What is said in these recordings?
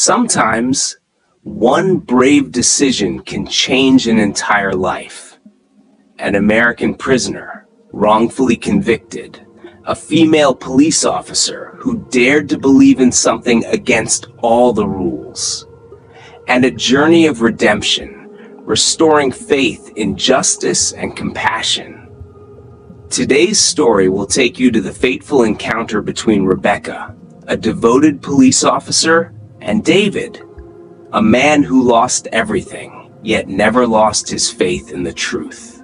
Sometimes, one brave decision can change an entire life. An American prisoner, wrongfully convicted, a female police officer who dared to believe in something against all the rules, and a journey of redemption, restoring faith in justice and compassion. Today's story will take you to the fateful encounter between Rebecca, a devoted police officer, and David, a man who lost everything, yet never lost his faith in the truth.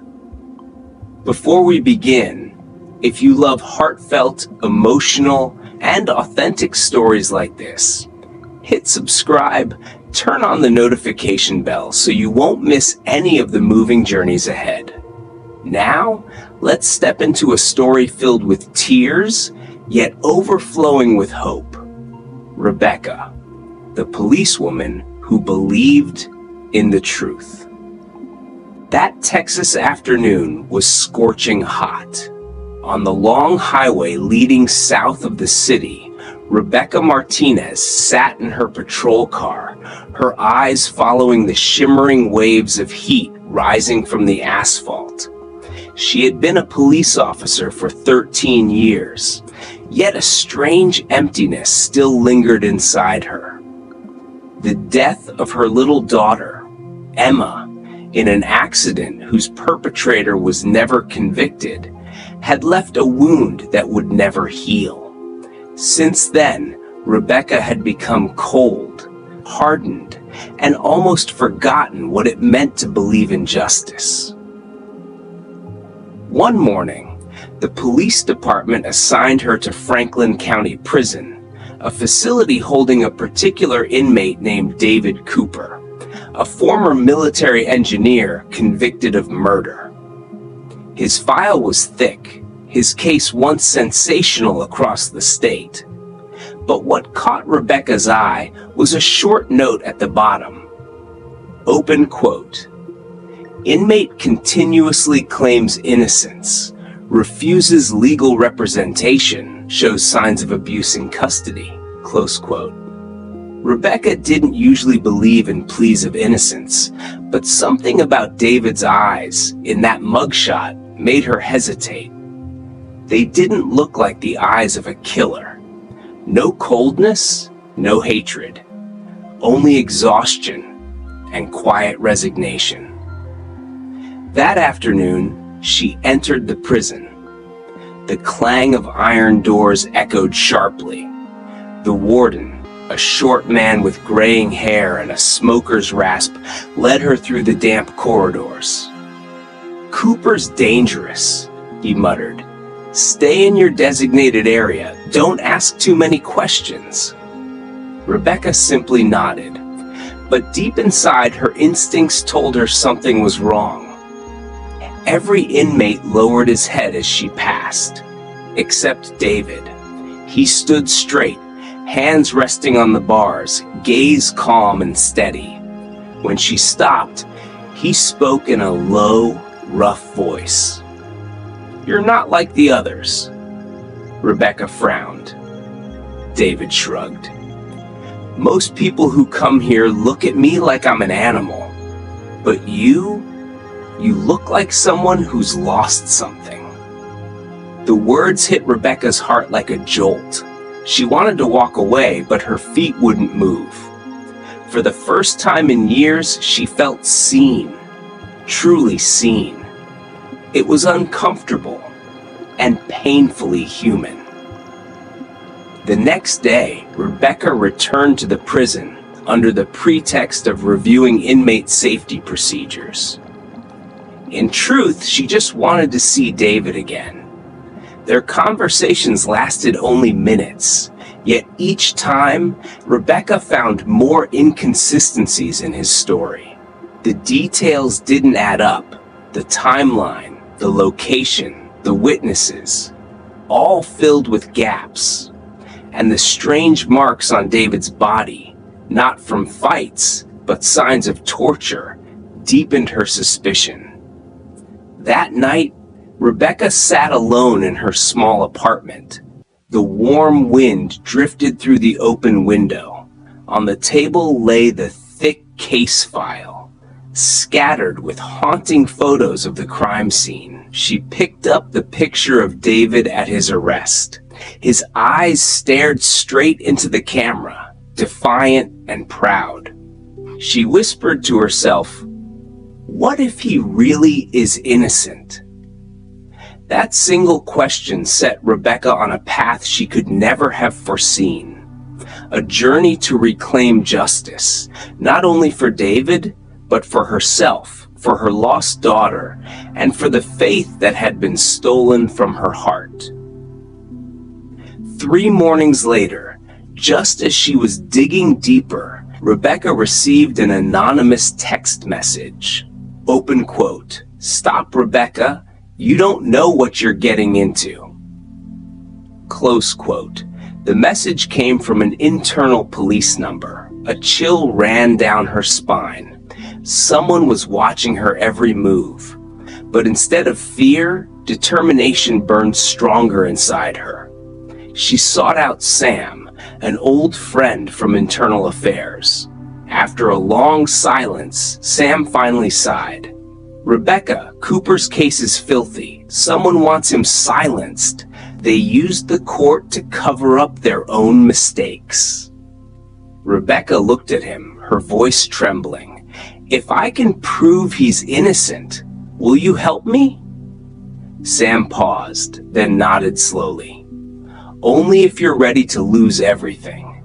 Before we begin, if you love heartfelt, emotional, and authentic stories like this, hit subscribe, turn on the notification bell so you won't miss any of the moving journeys ahead. Now, let's step into a story filled with tears, yet overflowing with hope. Rebecca, the policewoman who believed in the truth. That Texas afternoon was scorching hot. On the long highway leading south of the city, Rebecca Martinez sat in her patrol car, her eyes following the shimmering waves of heat rising from the asphalt. She had been a police officer for 13 years, yet a strange emptiness still lingered inside her. The death of her little daughter, Emma, in an accident whose perpetrator was never convicted, had left a wound that would never heal. Since then, Rebecca had become cold, hardened, and almost forgotten what it meant to believe in justice. One morning, the police department assigned her to Franklin County Prison, a facility holding a particular inmate named David Cooper, a former military engineer convicted of murder. His file was thick, his case once sensational across the state. But what caught Rebecca's eye was a short note at the bottom. Open quote. Inmate continuously claims innocence, refuses legal representation, shows signs of abuse in custody, close quote. Rebecca didn't usually believe in pleas of innocence, but something about David's eyes in that mugshot made her hesitate. They didn't look like the eyes of a killer. No coldness, no hatred, only exhaustion and quiet resignation. That afternoon, she entered the prison. The clang of iron doors echoed sharply. The warden, a short man with graying hair and a smoker's rasp, led her through the damp corridors. "Cooper's dangerous," he muttered. "Stay in your designated area. Don't ask too many questions." Rebecca simply nodded, but deep inside her instincts told her something was wrong. Every inmate lowered his head as she passed, except David. He stood straight, hands resting on the bars, gaze calm and steady. When she stopped, he spoke in a low, rough voice. "You're not like the others." Rebecca frowned. David shrugged. "Most people who come here look at me like I'm an animal. But you look like someone who's lost something." The words hit Rebecca's heart like a jolt. She wanted to walk away, but her feet wouldn't move. For the first time in years, she felt seen, truly seen. It was uncomfortable and painfully human. The next day, Rebecca returned to the prison under the pretext of reviewing inmate safety procedures. In truth, she just wanted to see David again. Their conversations lasted only minutes, yet each time, Rebecca found more inconsistencies in his story. The details didn't add up. The timeline, the location, the witnesses, all filled with gaps. And the strange marks on David's body, not from fights, but signs of torture, deepened her suspicion. That night, Rebecca sat alone in her small apartment. The warm wind drifted through the open window. On the table lay the thick case file, scattered with haunting photos of the crime scene. She picked up the picture of David at his arrest. His eyes stared straight into the camera, defiant and proud. She whispered to herself, "What if he really is innocent?" That single question set Rebecca on a path she could never have foreseen. A journey to reclaim justice, not only for David, but for herself, for her lost daughter, and for the faith that had been stolen from her heart. 3 mornings later, just as she was digging deeper, Rebecca received an anonymous text message. Open quote, "Stop, Rebecca. You don't know what you're getting into." Close quote. The message came from an internal police number. A chill ran down her spine. Someone was watching her every move. But instead of fear, determination burned stronger inside her. She sought out Sam, an old friend from Internal Affairs. After a long silence, Sam finally sighed. "Rebecca, Cooper's case is filthy. Someone wants him silenced. They used the court to cover up their own mistakes." Rebecca looked at him, her voice trembling. "If I can prove he's innocent, will you help me?" Sam paused, then nodded slowly. "Only if you're ready to lose everything."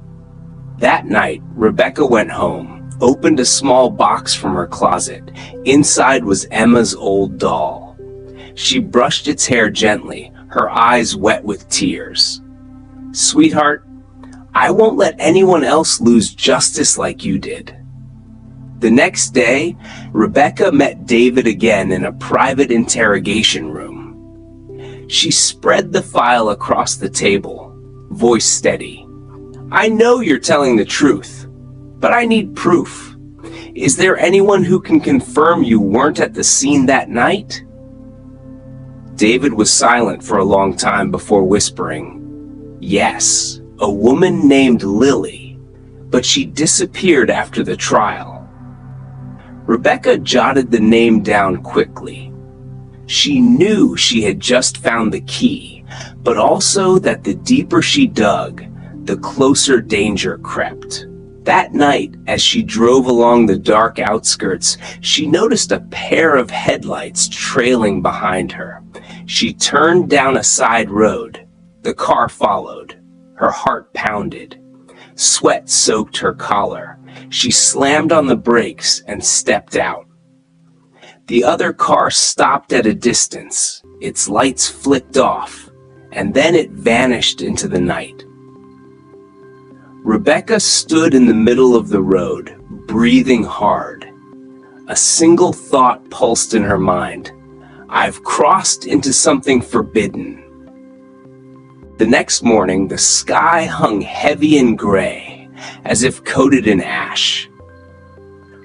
That night, Rebecca went home, opened a small box from her closet. Inside was Emma's old doll. She brushed its hair gently, her eyes wet with tears. "Sweetheart, I won't let anyone else lose justice like you did." The next day, Rebecca met David again in a private interrogation room. She spread the file across the table, voice steady. "I know you're telling the truth, but I need proof. Is there anyone who can confirm you weren't at the scene that night?" David was silent for a long time before whispering, "Yes, a woman named Lily, but she disappeared after the trial." Rebecca jotted the name down quickly. She knew she had just found the key, but also that the deeper she dug, the closer danger crept. That night, as she drove along the dark outskirts, she noticed a pair of headlights trailing behind her. She turned down a side road. The car followed. Her heart pounded. Sweat soaked her collar. She slammed on the brakes and stepped out. The other car stopped at a distance. Its lights flicked off, and then it vanished into the night. Rebecca stood in the middle of the road, breathing hard. A single thought pulsed in her mind. I've crossed into something forbidden. The next morning, the sky hung heavy and gray, as if coated in ash.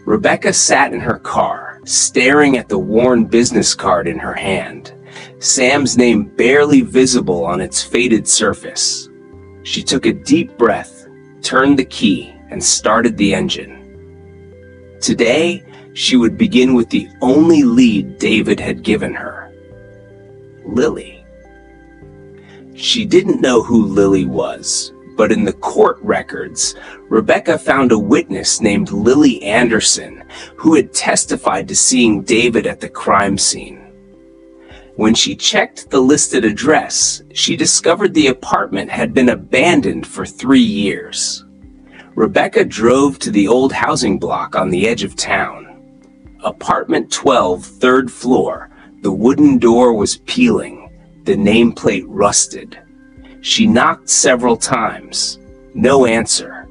Rebecca sat in her car, staring at the worn business card in her hand, Sam's name barely visible on its faded surface. She took a deep breath, turned the key, and started the engine. Today, she would begin with the only lead David had given her. Lily. She didn't know who Lily was, but in the court records, Rebecca found a witness named Lily Anderson who had testified to seeing David at the crime scene. When she checked the listed address, she discovered the apartment had been abandoned for 3 years. Rebecca drove to the old housing block on the edge of town. Apartment 12, 3rd floor. The wooden door was peeling, the nameplate rusted. She knocked several times. No answer.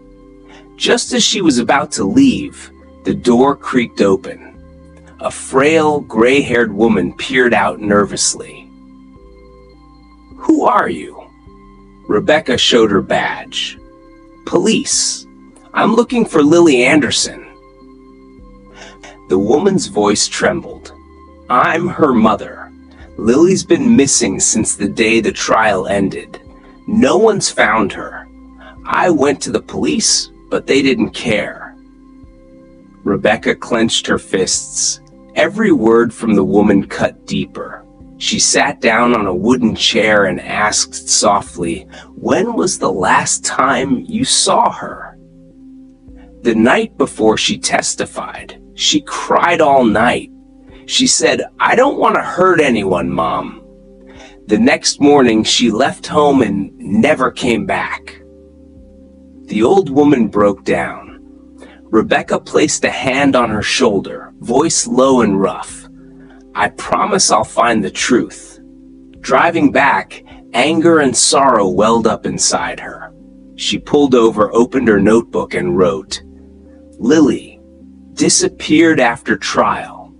Just as she was about to leave, the door creaked open. A frail, gray-haired woman peered out nervously. "Who are you?" Rebecca showed her badge. "Police. I'm looking for Lily Anderson." The woman's voice trembled. "I'm her mother. Lily's been missing since the day the trial ended. No one's found her. I went to the police, but they didn't care. Rebecca clenched her fists. Every word from the woman cut deeper. She sat down on a wooden chair and asked softly, "When was the last time you saw her?" The night before she testified, she cried all night. She said, "I don't want to hurt anyone, Mom." The next morning, she left home and never came back. The old woman broke down. Rebecca placed a hand on her shoulder, voice low and rough. "I promise I'll find the truth." Driving back, anger and sorrow welled up inside her. She pulled over, opened her notebook, and wrote, "Lily disappeared after trial.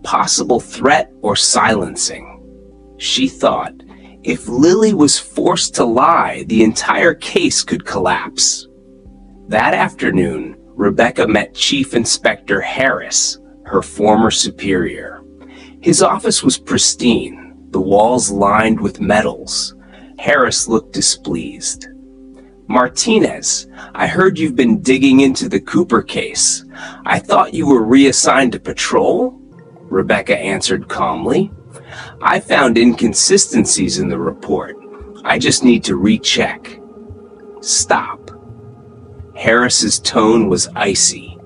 Possible threat or silencing." She thought, if Lily was forced to lie, the entire case could collapse. That afternoon, Rebecca met Chief Inspector Harris, her former superior. His office was pristine, the walls lined with medals. Harris looked displeased. "Martinez, I heard you've been digging into the Cooper case. I thought you were reassigned to patrol?" Rebecca answered calmly. "I found inconsistencies in the report. I just need to recheck." "Stop." Harris's tone was icy.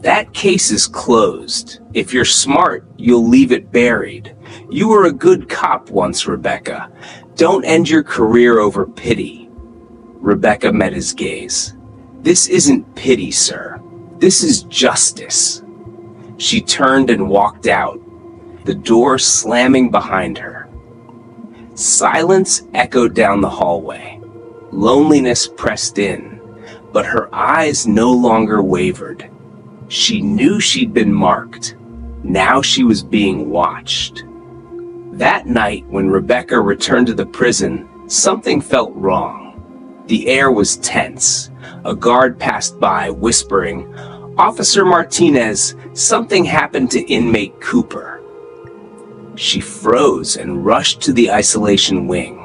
"That case is closed. If you're smart, you'll leave it buried. You were a good cop once, Rebecca. Don't end your career over pity." Rebecca met his gaze. "This isn't pity, sir. This is justice." She turned and walked out, the door slamming behind her. Silence echoed down the hallway. Loneliness pressed in, but her eyes no longer wavered. She knew she'd been marked. Now she was being watched. That night, when Rebecca returned to the prison, something felt wrong. The air was tense. A guard passed by, whispering, "Officer Martinez, something happened to inmate Cooper." She froze and rushed to the isolation wing.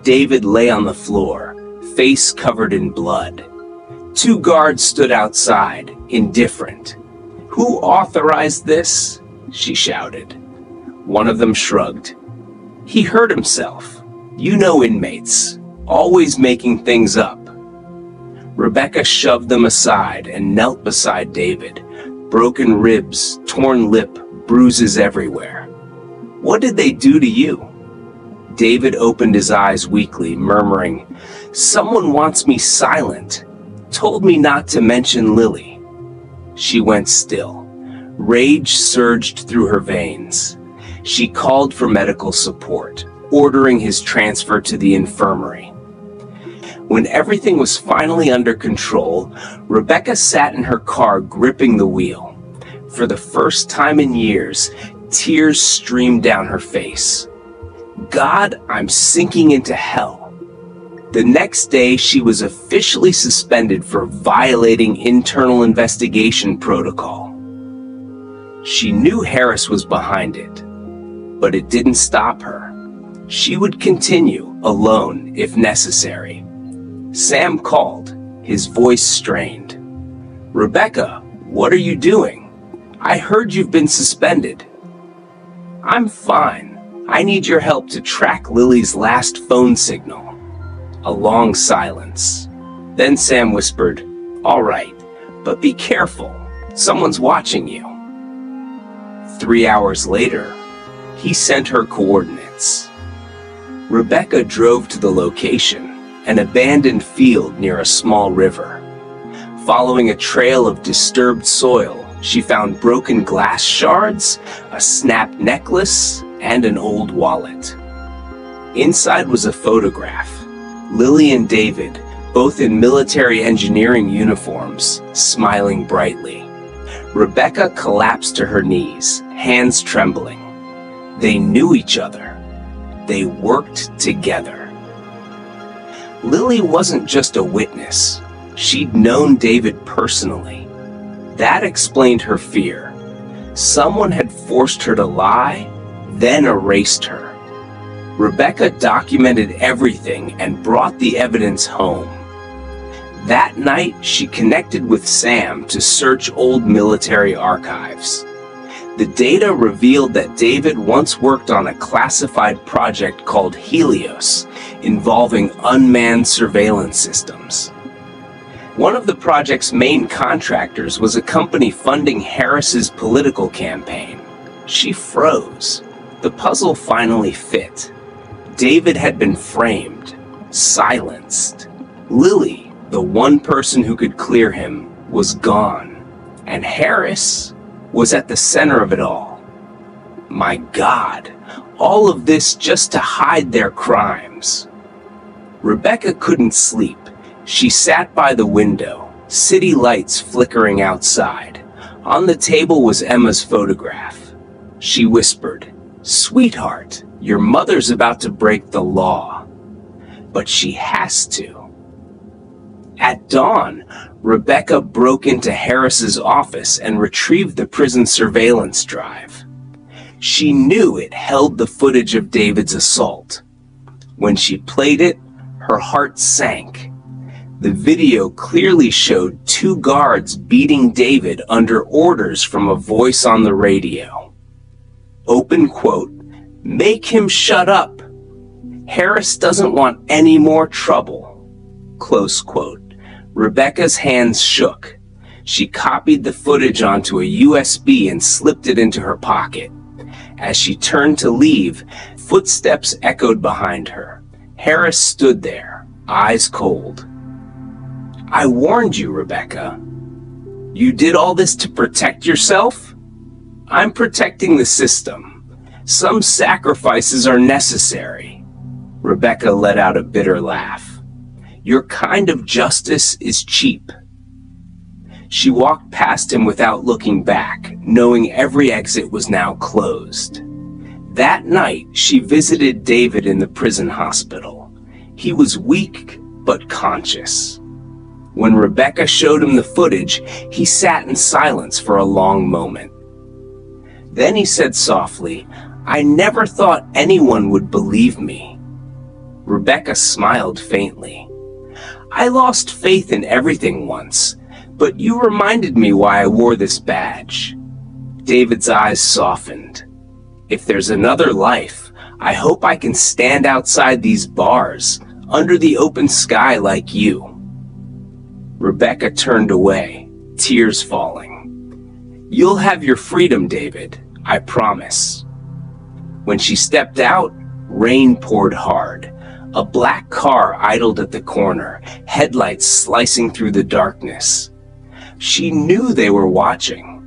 David lay on the floor, face covered in blood. Two guards stood outside, indifferent. "Who authorized this?" she shouted. One of them shrugged. "He hurt himself. You know inmates, always making things up." Rebecca shoved them aside and knelt beside David. Broken ribs, torn lip, bruises everywhere. "What did they do to you?" David opened his eyes weakly, murmuring, "Someone wants me silent. Told me not to mention Lily." She went still. Rage surged through her veins. She called for medical support, ordering his transfer to the infirmary. When everything was finally under control, Rebecca sat in her car gripping the wheel. For the first time in years, tears streamed down her face. "God, I'm sinking into hell." The next day, she was officially suspended for violating internal investigation protocol. She knew Harris was behind it, but it didn't stop her. She would continue, alone if necessary. Sam called, his voice strained. "Rebecca, what are you doing? I heard you've been suspended." "I'm fine. I need your help to track Lily's last phone signal." A long silence. Then Sam whispered, "All right, but be careful. Someone's watching you." 3 hours later, he sent her coordinates. Rebecca drove to the location, an abandoned field near a small river. Following a trail of disturbed soil, she found broken glass shards, a snapped necklace, and an old wallet. Inside was a photograph. Lily and David, both in military engineering uniforms, smiling brightly. Rebecca collapsed to her knees, hands trembling. They knew each other. They worked together. Lily wasn't just a witness. She'd known David personally. That explained her fear. Someone had forced her to lie, then erased her. Rebecca documented everything and brought the evidence home. That night, she connected with Sam to search old military archives. The data revealed that David once worked on a classified project called Helios, involving unmanned surveillance systems. One of the project's main contractors was a company funding Harris's political campaign. She froze. The puzzle finally fit. David had been framed, silenced. Lily, the one person who could clear him, was gone. And Harris was at the center of it all. My God, all of this just to hide their crimes. Rebecca couldn't sleep. She sat by the window, city lights flickering outside. On the table was Emma's photograph. She whispered, "Sweetheart, your mother's about to break the law." But she has to. At dawn, Rebecca broke into Harris's office and retrieved the prison surveillance drive. She knew it held the footage of David's assault. When she played it, her heart sank. The video clearly showed two guards beating David under orders from a voice on the radio. Open quote, "Make him shut up. Harris doesn't want any more trouble." Close quote. Rebecca's hands shook. She copied the footage onto a USB and slipped it into her pocket. As she turned to leave, footsteps echoed behind her. Harris stood there, eyes cold. "I warned you, Rebecca. You did all this to protect yourself?" "I'm protecting the system. Some sacrifices are necessary." Rebecca let out a bitter laugh. "Your kind of justice is cheap." She walked past him without looking back, knowing every exit was now closed. That night, she visited David in the prison hospital. He was weak but conscious. When Rebecca showed him the footage, he sat in silence for a long moment. Then he said softly, "I never thought anyone would believe me." Rebecca smiled faintly. "I lost faith in everything once, but you reminded me why I wore this badge." David's eyes softened. "If there's another life, I hope I can stand outside these bars, under the open sky like you." Rebecca turned away, tears falling. "You'll have your freedom, David, I promise." When she stepped out, rain poured hard. A black car idled at the corner, headlights slicing through the darkness. She knew they were watching.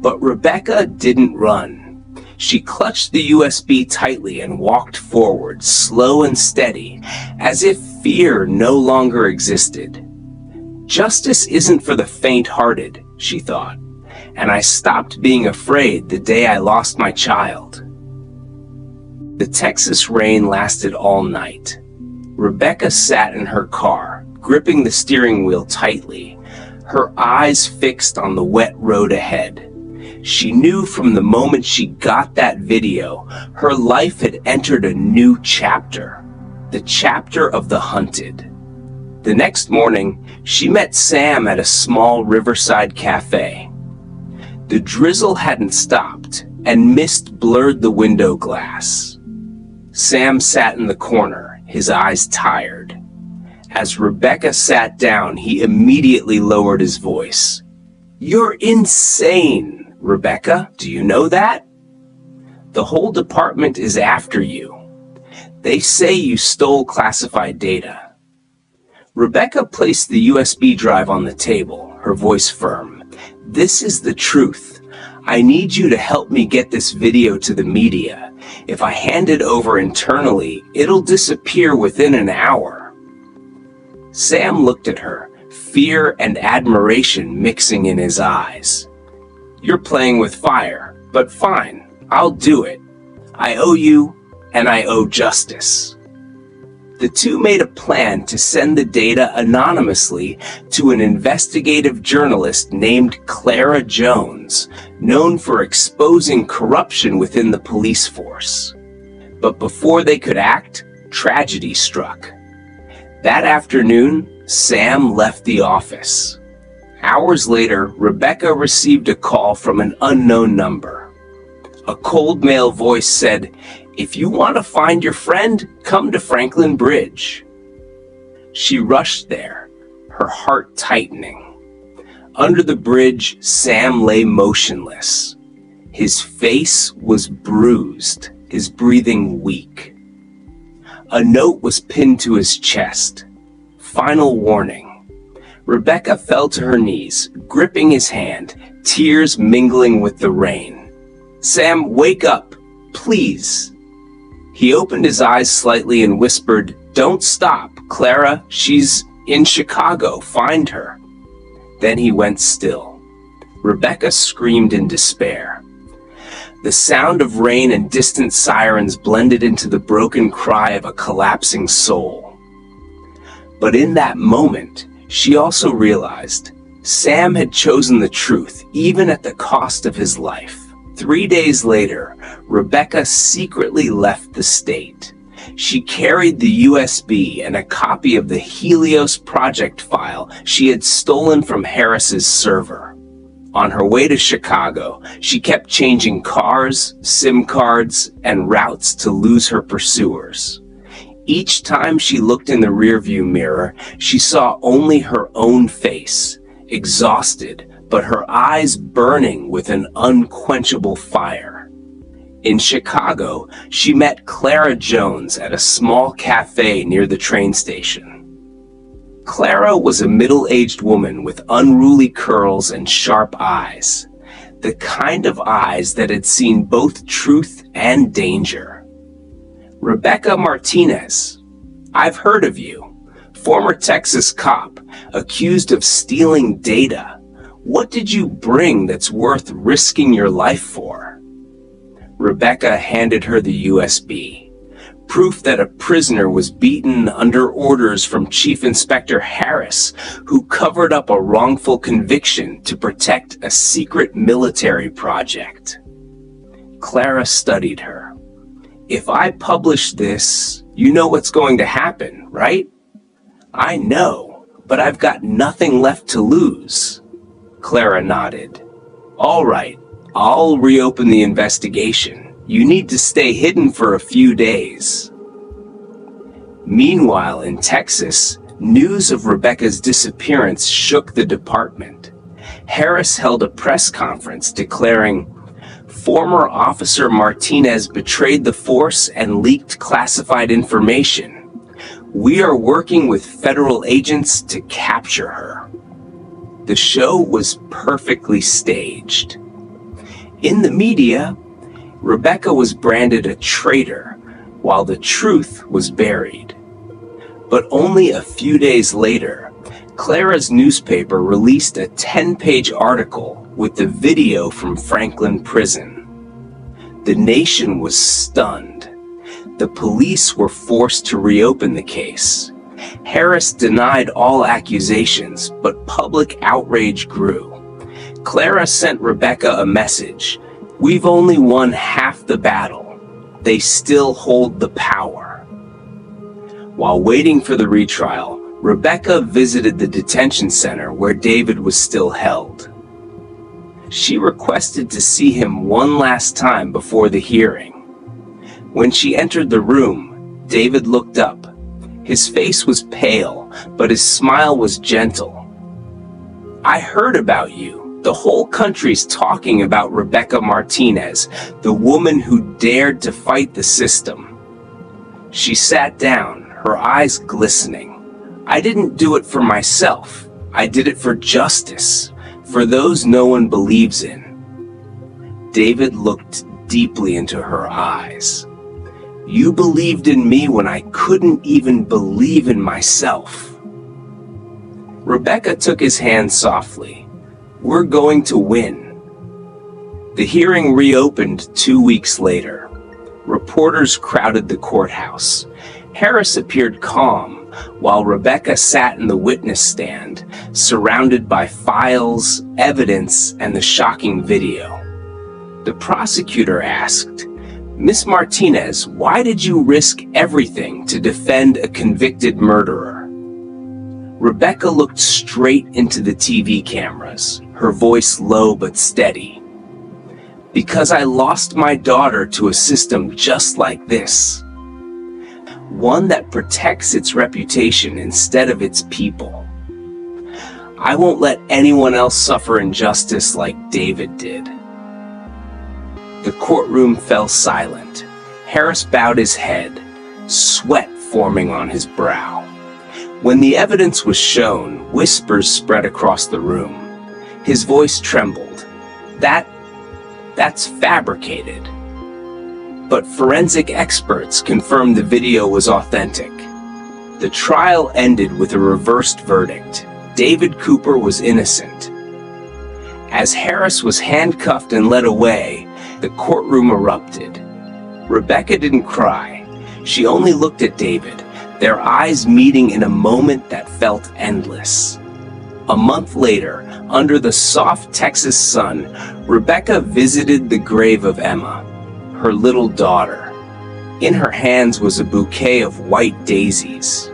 But Rebecca didn't run. She clutched the USB tightly and walked forward, slow and steady, as if fear no longer existed. Justice isn't for the faint-hearted, she thought, and I stopped being afraid the day I lost my child. The Texas rain lasted all night. Rebecca sat in her car, gripping the steering wheel tightly, her eyes fixed on the wet road ahead. She knew from the moment she got that video, her life had entered a new chapter, the chapter of the hunted. The next morning, she met Sam at a small riverside cafe. The drizzle hadn't stopped, and mist blurred the window glass. Sam sat in the corner, his eyes tired. As Rebecca sat down, he immediately lowered his voice. "You're insane, Rebecca. Do you know that? The whole department is after you. They say you stole classified data." Rebecca placed the USB drive on the table, her voice firm. "This is the truth. I need you to help me get this video to the media. If I hand it over internally, it'll disappear within an hour." Sam looked at her, fear and admiration mixing in his eyes. "You're playing with fire, but fine, I'll do it. I owe you, and I owe justice." The two made a plan to send the data anonymously to an investigative journalist named Clara Jones, known for exposing corruption within the police force. But before they could act, tragedy struck. That afternoon, Sam left the office. Hours later, Rebecca received a call from an unknown number. A cold male voice said, "If you want to find your friend, come to Franklin Bridge." She rushed there, her heart tightening. Under the bridge, Sam lay motionless. His face was bruised, his breathing weak. A note was pinned to his chest. Final warning. Rebecca fell to her knees, gripping his hand, tears mingling with the rain. "Sam, wake up, please." He opened his eyes slightly and whispered, "Don't stop, Clara, she's in Chicago, find her." Then he went still. Rebecca screamed in despair. The sound of rain and distant sirens blended into the broken cry of a collapsing soul. But in that moment, she also realized Sam had chosen the truth, even at the cost of his life. 3 days later, Rebecca secretly left the state. She carried the USB and a copy of the Helios project file she had stolen from Harris's server. On her way to Chicago, she kept changing cars, SIM cards, and routes to lose her pursuers. Each time she looked in the rearview mirror, she saw only her own face, exhausted, but her eyes burning with an unquenchable fire. In Chicago, she met Clara Jones at a small cafe near the train station. Clara was a middle-aged woman with unruly curls and sharp eyes, the kind of eyes that had seen both truth and danger. "Rebecca Martinez, I've heard of you. Former Texas cop, accused of stealing data. What did you bring that's worth risking your life for?" Rebecca handed her the USB, proof that a prisoner was beaten under orders from Chief Inspector Harris, who covered up a wrongful conviction to protect a secret military project. Clara studied her. "If I publish this, you know what's going to happen, right?" "I know, but I've got nothing left to lose." Clara nodded. "All right, I'll reopen the investigation. You need to stay hidden for a few days." Meanwhile, in Texas, news of Rebecca's disappearance shook the department. Harris held a press conference declaring, "Former Officer Martinez betrayed the force and leaked classified information. We are working with federal agents to capture her." The show was perfectly staged. In the media, Rebecca was branded a traitor, while the truth was buried. But only a few days later, Clara's newspaper released a 10-page article with the video from Franklin Prison. The nation was stunned. The police were forced to reopen the case. Harris denied all accusations, but public outrage grew. Clara sent Rebecca a message. "We've only won half the battle. They still hold the power." While waiting for the retrial, Rebecca visited the detention center where David was still held. She requested to see him one last time before the hearing. When she entered the room, David looked up. His face was pale, but his smile was gentle. "I heard about you. The whole country's talking about Rebecca Martinez, the woman who dared to fight the system." She sat down, her eyes glistening. "I didn't do it for myself. I did it for justice, for those no one believes in." David looked deeply into her eyes. "You believed in me when I couldn't even believe in myself." Rebecca took his hand softly. "We're going to win." The hearing reopened 2 weeks later. Reporters crowded the courthouse. Harris appeared calm, while Rebecca sat in the witness stand, surrounded by files, evidence, and the shocking video. The prosecutor asked, "Miss Martinez, why did you risk everything to defend a convicted murderer?" Rebecca looked straight into the TV cameras, her voice low but steady. "Because I lost my daughter to a system just like this. One that protects its reputation instead of its people. I won't let anyone else suffer injustice like David did." The courtroom fell silent. Harris bowed his head, sweat forming on his brow. When the evidence was shown, whispers spread across the room. His voice trembled. That's fabricated." But forensic experts confirmed the video was authentic. The trial ended with a reversed verdict. David Cooper was innocent. As Harris was handcuffed and led away, the courtroom erupted. Rebecca didn't cry. She only looked at David, their eyes meeting in a moment that felt endless. A month later, under the soft Texas sun, Rebecca visited the grave of Emma, her little daughter. In her hands was a bouquet of white daisies.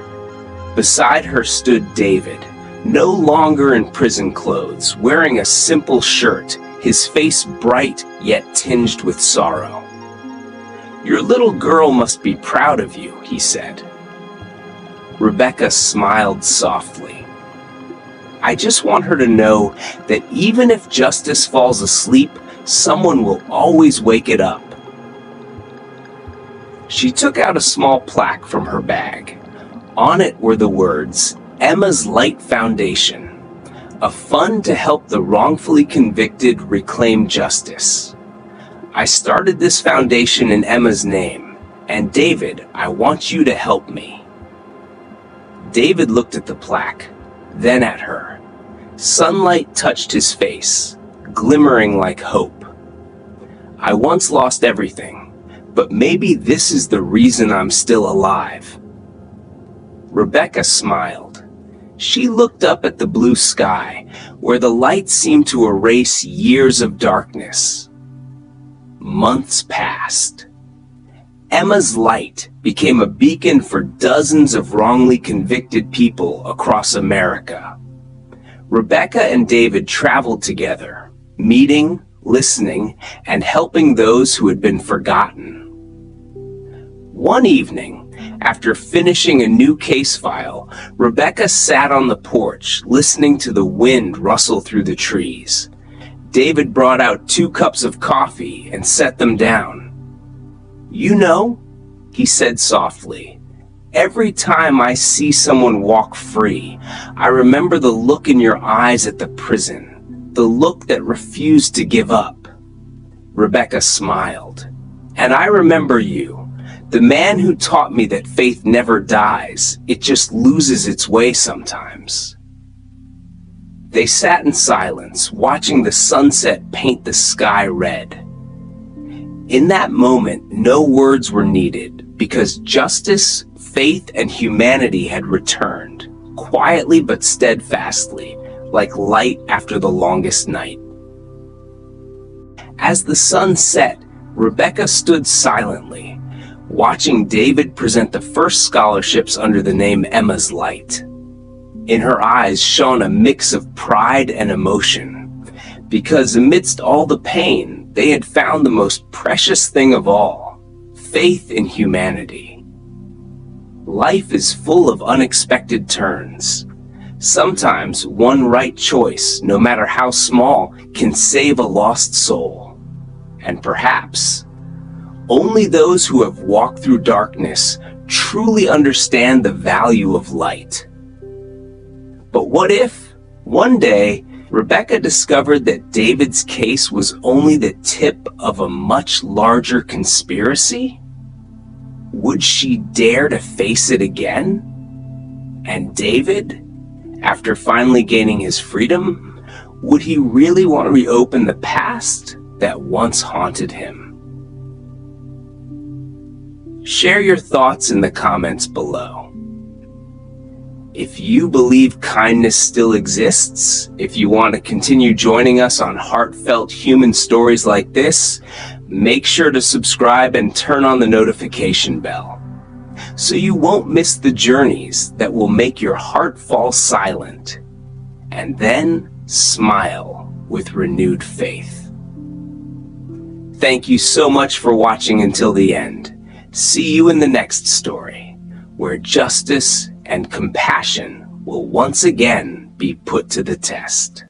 Beside her stood David, no longer in prison clothes, wearing a simple shirt, his face bright yet tinged with sorrow. "Your little girl must be proud of you," he said. Rebecca smiled softly. "I just want her to know that even if justice falls asleep, someone will always wake it up." She took out a small plaque from her bag. On it were the words, "Emma's Light Foundation, a fund to help the wrongfully convicted reclaim justice. I started this foundation in Emma's name, and David, I want you to help me." David looked at the plaque, then at her. Sunlight touched his face, glimmering like hope. "I once lost everything, but maybe this is the reason I'm still alive." Rebecca smiled. She looked up at the blue sky, where the light seemed to erase years of darkness. Months passed. Emma's light became a beacon for dozens of wrongly convicted people across America. Rebecca and David traveled together, meeting, listening, and helping those who had been forgotten. One evening, after finishing a new case file, Rebecca sat on the porch, listening to the wind rustle through the trees. David brought out 2 cups of coffee and set them down. "You know," he said softly, "every time I see someone walk free, I remember the look in your eyes at the prison, the look that refused to give up." Rebecca smiled. "And I remember you. The man who taught me that faith never dies, it just loses its way sometimes." They sat in silence, watching the sunset paint the sky red. In that moment, no words were needed, because justice, faith, and humanity had returned, quietly but steadfastly, like light after the longest night. As the sun set, Rebecca stood silently, watching David present the first scholarships under the name Emma's Light. In her eyes shone a mix of pride and emotion, because amidst all the pain, they had found the most precious thing of all, faith in humanity. Life is full of unexpected turns. Sometimes one right choice, no matter how small, can save a lost soul. And perhaps only those who have walked through darkness truly understand the value of light. But what if, one day, Rebecca discovered that David's case was only the tip of a much larger conspiracy? Would she dare to face it again? And David, after finally gaining his freedom, would he really want to reopen the past that once haunted him? Share your thoughts in the comments below. If you believe kindness still exists, if you want to continue joining us on heartfelt human stories like this, make sure to subscribe and turn on the notification bell. so you won't miss the journeys that will make your heart fall silent, and then smile with renewed faith. Thank you so much for watching until the end. See you in the next story, where justice and compassion will once again be put to the test.